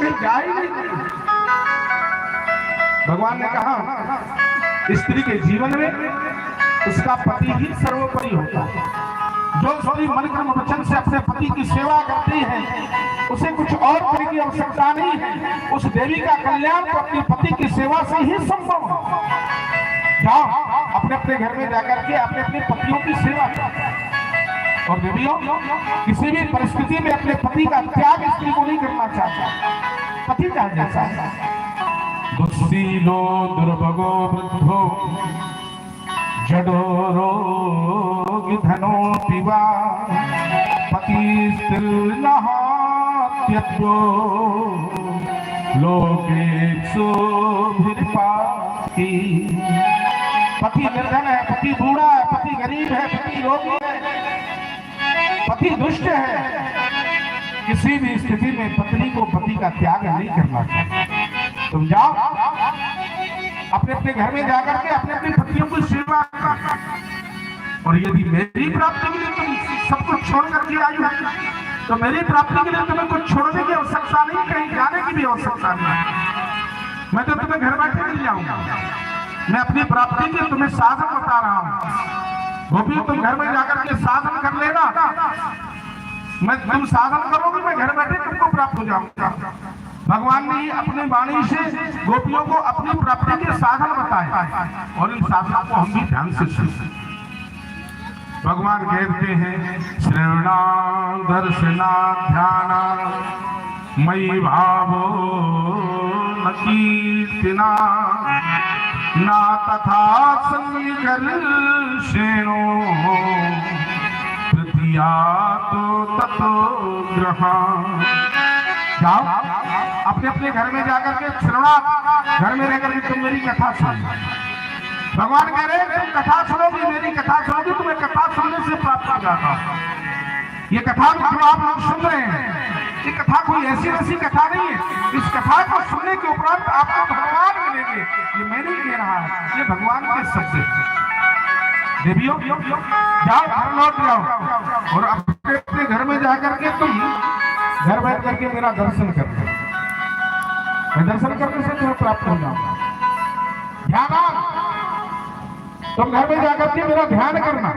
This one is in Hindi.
कहीं जा ही नहीं। भगवान ने कहा स्त्री के जीवन में उसका पति ही सर्वोपरि होता है। जो स्त्री मन कर्म वचन से अपने पति की सेवा करती है उसे कुछ और करने की आवश्यकता नहीं है। उस देवी का कल्याण तो अपने पति की सेवा से ही संभव है। जाओ अपने अपने घर में जाकर के अपने अपने पतियों की सेवा करो। और देवियों, किसी भी परिस्थिति में अपने पति का त्याग स्त्री को नहीं करना चाहता। पति चाहे जैसा है। दुस्सीलो दुर्भगो वृद्धो जडो रोग धनो पिवा पति स्थिर नहात्यत्रो लोकेक्षो भिपाति। पति निर्धन है, पति बूढ़ा है, पति गरीब है, पति रोगी है, पति दुष्ट है, किसी भी स्थिति में पत्नी को पति का त्याग नहीं करना चाहिए। तुम जाओ अपने अपने घर में जाकर के अपने अपने पतियों की सेवा करो। और यदि मेरी प्राप्ति के लिए तुम सब कुछ छोड़ करके आई हो तो मेरी प्राप्ति के लिए तुम्हें कुछ छोड़ने की आवश्यकता नहीं, कहीं जाने की भी आवश्यकता नहीं। मैं तो तुम्हें घर बैठे मिल जाऊंगा। मैं अपनी प्राप्ति के तुम्हें साधन बता रहा हूँ। गोपी तुम घर में जाकर के साधन कर लेना। मैं तुम साधन करोगे, मैं घर बैठे तुमको प्राप्त हो जाऊंगा। भगवान ने अपनी वाणी से गोपियों को अपनी प्राप्ति के साधन बताए और इन साधनों को हम भी ध्यान से सुने। भगवान कहते हैं श्रवणा दर्शना ध्याना मयि भावो न कीर्तिना ना तथा संकर्षेणो तृतीया तो ततो ग्रहण। जाओ अपने अपने घर में जाकर के श्रवणा, घर में रहकर के तुम मेरी कथा सुनो। भगवान कह रहे हैं तुम कथा सुनोगी, मेरी कथा सुनोगी, तुम्हें कथा सुनने से प्राप्त हो जाता। ये कथा जो आप लोग सुन रहे हैं, ये कथा कोई ऐसी वैसी कथा नहीं है। इस कथा को सुनने के उपरांत आपको भगवान मिलेंगे। ये मैं नहीं कह रहा, ये भगवान के शब्द है। देवियों, जाओ घर लौट जाओ और अपने अपने घर में जाकर के तुम घर बैठ करके मेरा दर्शन करना। मैं दर्शन करने से तुम्हें प्राप्त हो जाऊंगा। ध्यान, तुम घर में जाकर के मेरा ध्यान करना।